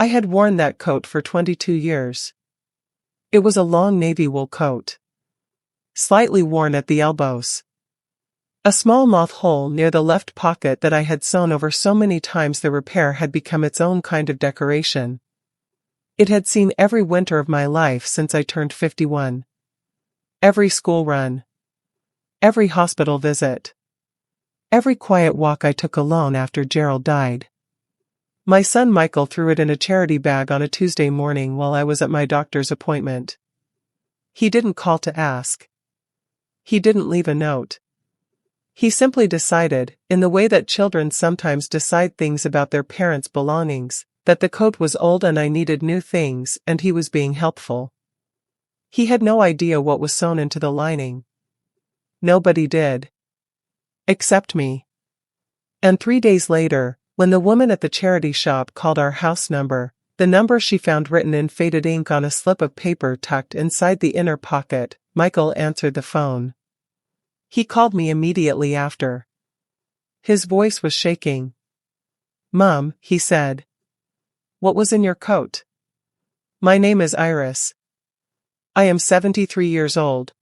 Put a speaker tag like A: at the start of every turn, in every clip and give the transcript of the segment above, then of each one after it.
A: I had worn that coat for 22 years. It was a long navy wool coat, slightly worn at the elbows. A small moth hole near the left pocket that I had sewn over so many times the repair had become its own kind of decoration. It had seen every winter of my life since I turned 51. Every school run. Every hospital visit. Every quiet walk I took alone after Gerald died. My son Michael threw it in a charity bag on a Tuesday morning while I was at my doctor's appointment. He didn't call to ask. He didn't leave a note. He simply decided, in the way that children sometimes decide things about their parents' belongings, that the coat was old and I needed new things, and he was being helpful. He had no idea what was sewn into the lining. Nobody did. Except me. And 3 days later, when the woman at the charity shop called our house number, the number she found written in faded ink on a slip of paper tucked inside the inner pocket, Michael answered the phone. He called me immediately after. His voice was shaking. "Mom," he said. "What was in your coat?" "My name is Iris. I am 73 years old.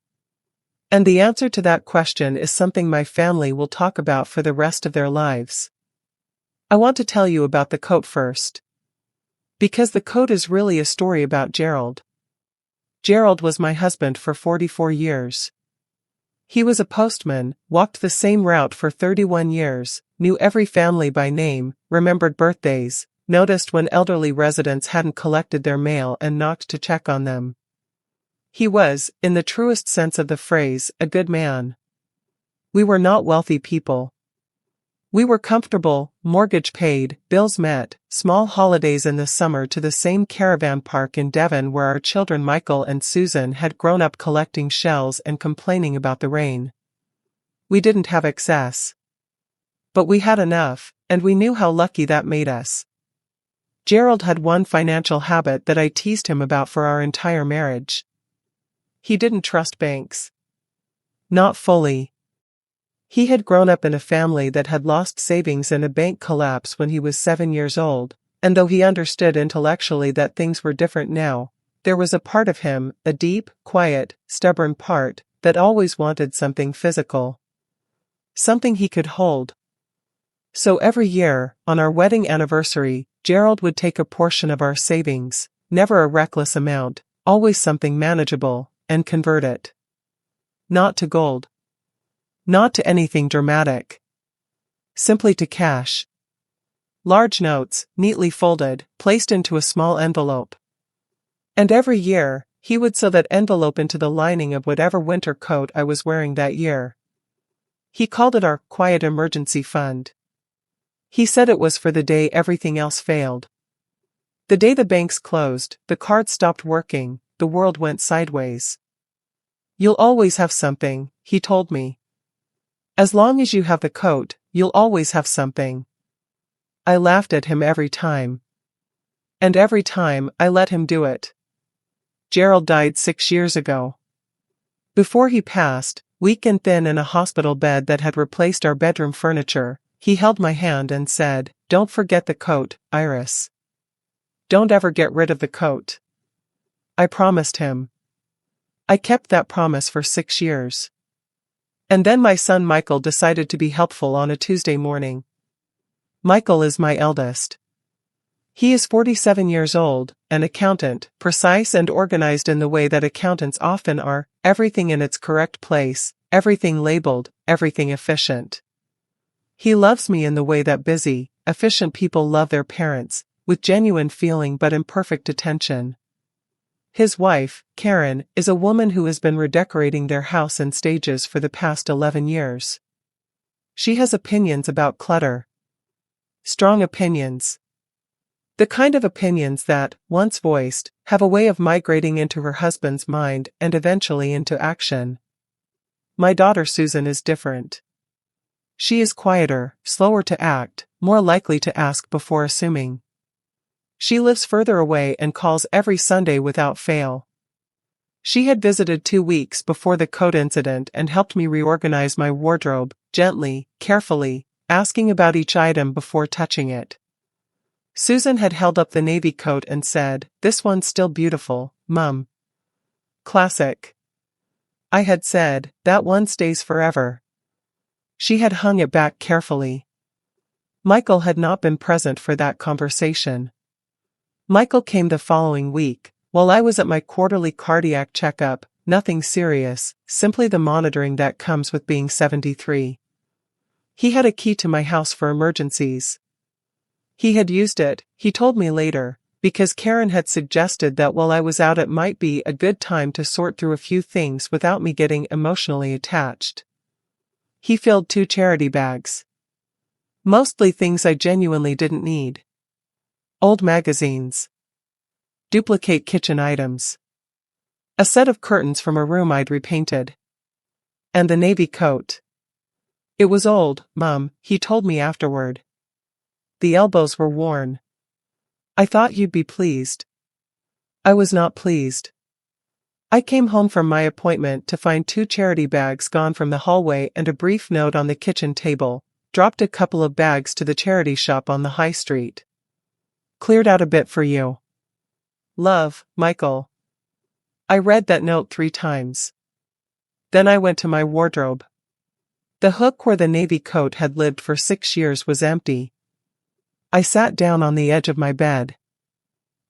A: And the answer to that question is something my family will talk about for the rest of their lives. I want to tell you about the coat first. Because the coat is really a story about Gerald. Gerald was my husband for 44 years. He was a postman, walked the same route for 31 years, knew every family by name, remembered birthdays, noticed when elderly residents hadn't collected their mail and knocked to check on them. He was, in the truest sense of the phrase, a good man. We were not wealthy people. We were comfortable, mortgage paid, bills met, small holidays in the summer to the same caravan park in Devon where our children Michael and Susan had grown up collecting shells and complaining about the rain. We didn't have excess. But we had enough, and we knew how lucky that made us. Gerald had one financial habit that I teased him about for our entire marriage. He didn't trust banks. Not fully. He had grown up in a family that had lost savings in a bank collapse when he was 7 years old, and though he understood intellectually that things were different now, there was a part of him, a deep, quiet, stubborn part, that always wanted something physical. Something he could hold. So every year, on our wedding anniversary, Gerald would take a portion of our savings, never a reckless amount, always something manageable, and convert it. Not to gold. Not to anything dramatic. Simply to cash. Large notes, neatly folded, placed into a small envelope. And every year, he would sew that envelope into the lining of whatever winter coat I was wearing that year. He called it our quiet emergency fund. He said it was for the day everything else failed. The day the banks closed, the cards stopped working, the world went sideways. "You'll always have something," he told me. "As long as you have the coat, you'll always have something." I laughed at him every time. And every time, I let him do it. Gerald died 6 years ago. Before he passed, weak and thin in a hospital bed that had replaced our bedroom furniture, he held my hand and said, "Don't forget the coat, Iris. Don't ever get rid of the coat." I promised him. I kept that promise for 6 years. And then my son Michael decided to be helpful on a Tuesday morning. Michael is my eldest. He is 47 years old, an accountant, precise and organized in the way that accountants often are, everything in its correct place, everything labeled, everything efficient. He loves me in the way that busy, efficient people love their parents, with genuine feeling but imperfect attention. His wife, Karen, is a woman who has been redecorating their house in stages for the past 11 years. She has opinions about clutter. Strong opinions. The kind of opinions that, once voiced, have a way of migrating into her husband's mind and eventually into action. My daughter Susan is different. She is quieter, slower to act, more likely to ask before assuming. She lives further away and calls every Sunday without fail. She had visited 2 weeks before the coat incident and helped me reorganize my wardrobe, gently, carefully, asking about each item before touching it. Susan had held up the navy coat and said, "This one's still beautiful, Mum." "Classic." I had said, "That one stays forever." She had hung it back carefully. Michael had not been present for that conversation. Michael came the following week, while I was at my quarterly cardiac checkup, nothing serious, simply the monitoring that comes with being 73. He had a key to my house for emergencies. He had used it, he told me later, because Karen had suggested that while I was out it might be a good time to sort through a few things without me getting emotionally attached. He filled 2 charity bags. Mostly things I genuinely didn't need. Old magazines. Duplicate kitchen items. A set of curtains from a room I'd repainted. And the navy coat. It was old, Mum, he told me afterward. The elbows were worn. I thought you'd be pleased. I was not pleased. I came home from my appointment to find 2 charity bags gone from the hallway and a brief note on the kitchen table, dropped a couple of bags to the charity shop on the high street. Cleared out a bit for you. Love, Michael. I read that note 3 times. Then I went to my wardrobe. The hook where the navy coat had lived for 6 years was empty. I sat down on the edge of my bed.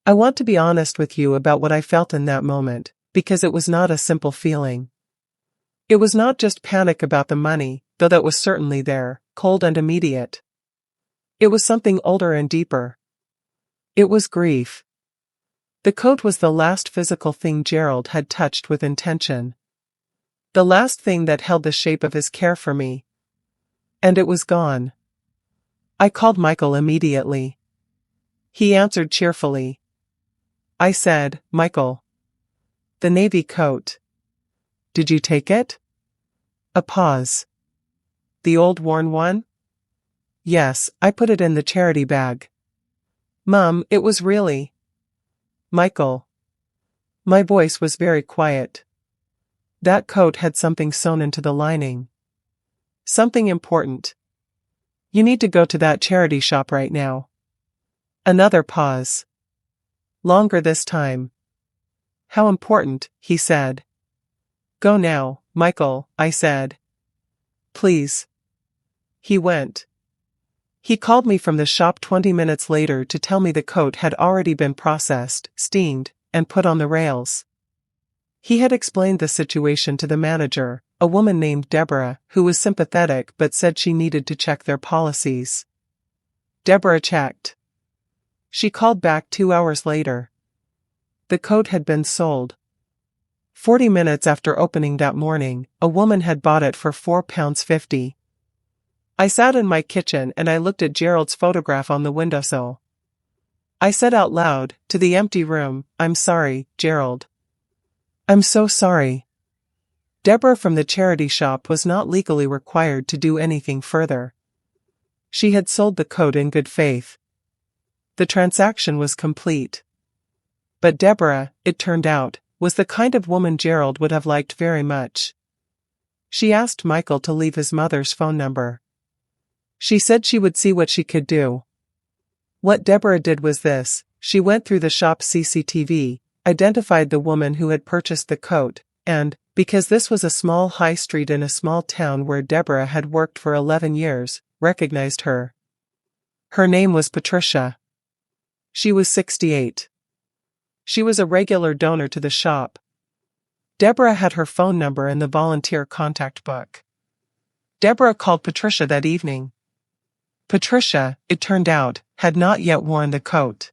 A: I want to be honest with you about what I felt in that moment, because it was not a simple feeling. It was not just panic about the money, though that was certainly there, cold and immediate. It was something older and deeper. It was grief. The coat was the last physical thing Gerald had touched with intention. The last thing that held the shape of his care for me. And it was gone. I called Michael immediately. He answered cheerfully. I said, "Michael. The navy coat. Did you take it?" A pause. The old worn one? Yes, I put it in the charity bag. Mum, it was really. Michael. My voice was very quiet. That coat had something sewn into the lining. Something important. You need to go to that charity shop right now. Another pause. Longer this time. How important, he said. Go now, Michael, I said. Please. He went. He called me from the shop 20 minutes later to tell me the coat had already been processed, steamed, and put on the rails. He had explained the situation to the manager, a woman named Deborah, who was sympathetic but said she needed to check their policies. Deborah checked. She called back 2 hours later. The coat had been sold. 40 minutes after opening that morning, a woman had bought it for £4.50. I sat in my kitchen and I looked at Gerald's photograph on the windowsill. I said out loud, to the empty room, "I'm sorry, Gerald. I'm so sorry." Deborah from the charity shop was not legally required to do anything further. She had sold the coat in good faith. The transaction was complete. But Deborah, it turned out, was the kind of woman Gerald would have liked very much. She asked Michael to leave his mother's phone number. She said she would see what she could do. What Deborah did was this: she went through the shop's CCTV, identified the woman who had purchased the coat, and, because this was a small high street in a small town where Deborah had worked for 11 years, recognized her. Her name was Patricia. She was 68. She was a regular donor to the shop. Deborah had her phone number in the volunteer contact book. Deborah called Patricia that evening. Patricia, it turned out, had not yet worn the coat.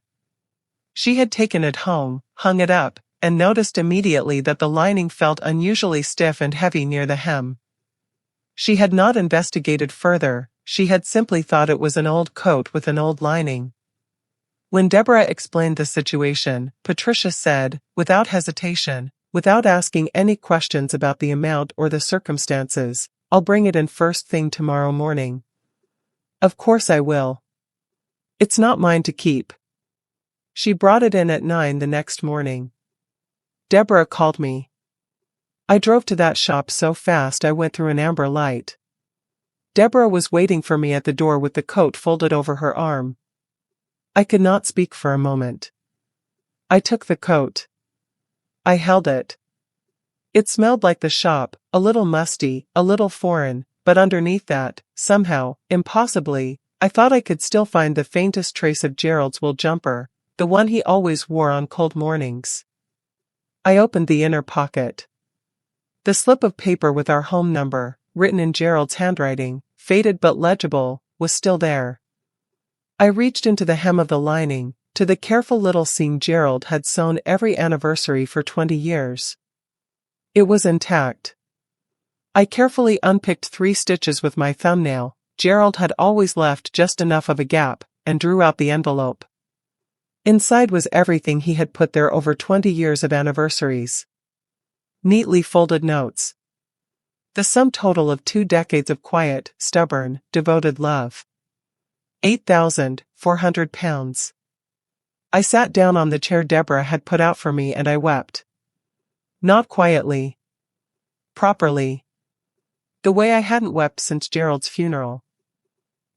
A: She had taken it home, hung it up, and noticed immediately that the lining felt unusually stiff and heavy near the hem. She had not investigated further, she had simply thought it was an old coat with an old lining. When Deborah explained the situation, Patricia said, without hesitation, without asking any questions about the amount or the circumstances, "I'll bring it in first thing tomorrow morning." Of course I will. It's not mine to keep. She brought it in at 9 the next morning. Deborah called me. I drove to that shop so fast I went through an amber light. Deborah was waiting for me at the door with the coat folded over her arm. I could not speak for a moment. I took the coat. I held it. It smelled like the shop, a little musty, a little foreign, but underneath that, somehow, impossibly, I thought I could still find the faintest trace of Gerald's wool jumper, the one he always wore on cold mornings. I opened the inner pocket. The slip of paper with our home number, written in Gerald's handwriting, faded but legible, was still there. I reached into the hem of the lining, to the careful little seam Gerald had sewn every anniversary for 20 years. It was intact. I carefully unpicked 3 stitches with my thumbnail. Gerald had always left just enough of a gap, and drew out the envelope. Inside was everything he had put there over 20 years of anniversaries. Neatly folded notes. The sum total of 2 decades of quiet, stubborn, devoted love. £8,400. I sat down on the chair Deborah had put out for me and I wept. Not quietly. Properly. The way I hadn't wept since Gerald's funeral.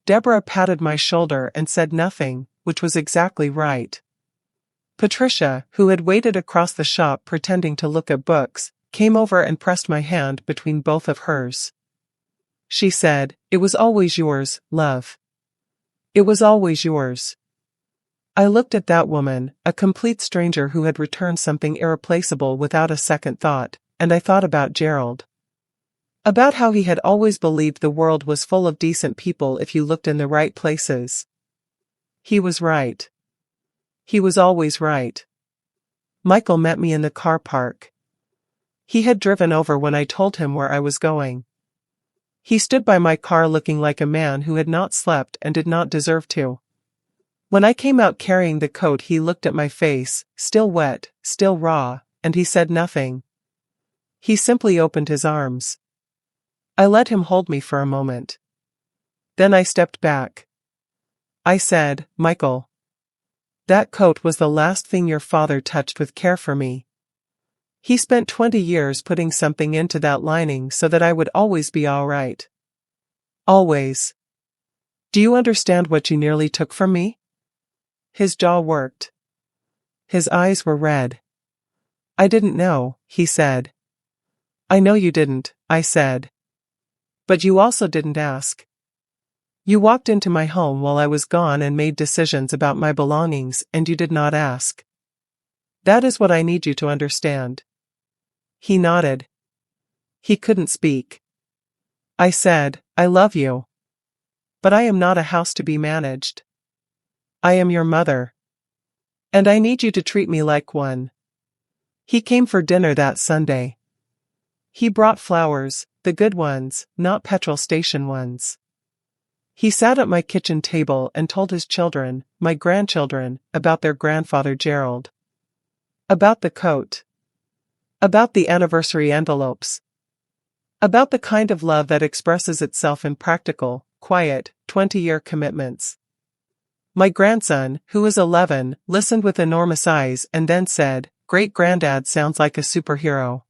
A: Deborah patted my shoulder and said nothing, which was exactly right. Patricia, who had waited across the shop pretending to look at books, came over and pressed my hand between both of hers. She said, "It was always yours, love. It was always yours." I looked at that woman, a complete stranger who had returned something irreplaceable without a second thought, and I thought about Gerald. About how he had always believed the world was full of decent people if you looked in the right places. He was right. He was always right. Michael met me in the car park. He had driven over when I told him where I was going. He stood by my car looking like a man who had not slept and did not deserve to. When I came out carrying the coat, he looked at my face, still wet, still raw, and he said nothing. He simply opened his arms. I let him hold me for a moment. Then I stepped back. I said, "Michael, that coat was the last thing your father touched with care for me. He spent 20 years putting something into that lining so that I would always be all right. Always. Do you understand what you nearly took from me?" His jaw worked. His eyes were red. "I didn't know," he said. "I know you didn't," I said. "But you also didn't ask. You walked into my home while I was gone and made decisions about my belongings, and you did not ask. That is what I need you to understand." He nodded. He couldn't speak. I said, "I love you. But I am not a house to be managed. I am your mother. And I need you to treat me like one." He came for dinner that Sunday. He brought flowers, the good ones, not petrol station ones. He sat at my kitchen table and told his children, my grandchildren, about their grandfather Gerald. About the coat. About the anniversary envelopes. About the kind of love that expresses itself in practical, quiet, 20-year commitments. My grandson, who is 11, listened with enormous eyes and then said, "Great-granddad sounds like a superhero."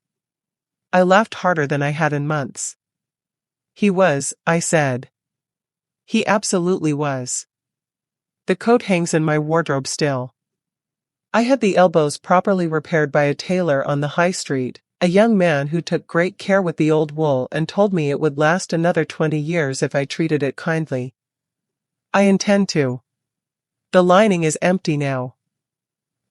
A: I laughed harder than I had in months. He was, I said. He absolutely was. The coat hangs in my wardrobe still. I had the elbows properly repaired by a tailor on the high street, a young man who took great care with the old wool and told me it would last another 20 years if I treated it kindly. I intend to. The lining is empty now.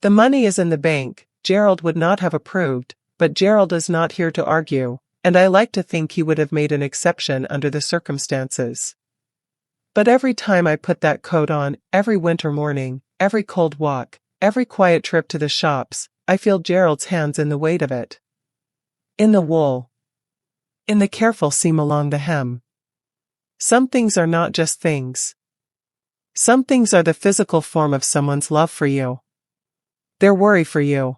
A: The money is in the bank. Gerald would not have approved, but Gerald is not here to argue, and I like to think he would have made an exception under the circumstances. But every time I put that coat on, every winter morning, every cold walk, every quiet trip to the shops, I feel Gerald's hands in the weight of it. In the wool. In the careful seam along the hem. Some things are not just things. Some things are the physical form of someone's love for you. Their worry for you.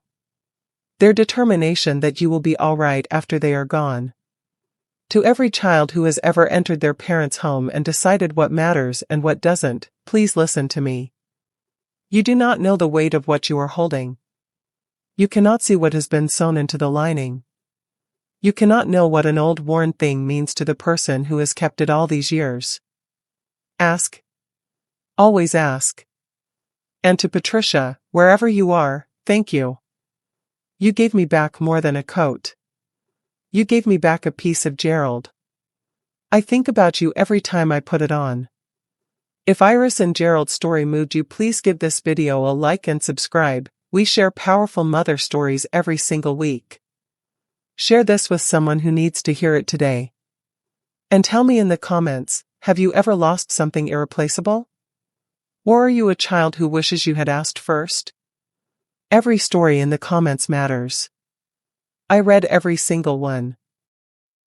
A: Their determination that you will be all right after they are gone. To every child who has ever entered their parents' home and decided what matters and what doesn't, please listen to me. You do not know the weight of what you are holding. You cannot see what has been sewn into the lining. You cannot know what an old worn thing means to the person who has kept it all these years. Ask. Always ask. And to Patricia, wherever you are, thank you. You gave me back more than a coat. You gave me back a piece of Gerald. I think about you every time I put it on. If Iris and Gerald's story moved you, please give this video a like and subscribe. We share powerful mother stories every single week. Share this with someone who needs to hear it today. And tell me in the comments, have you ever lost something irreplaceable? Or are you a child who wishes you had asked first? Every story in the comments matters. I read every single one.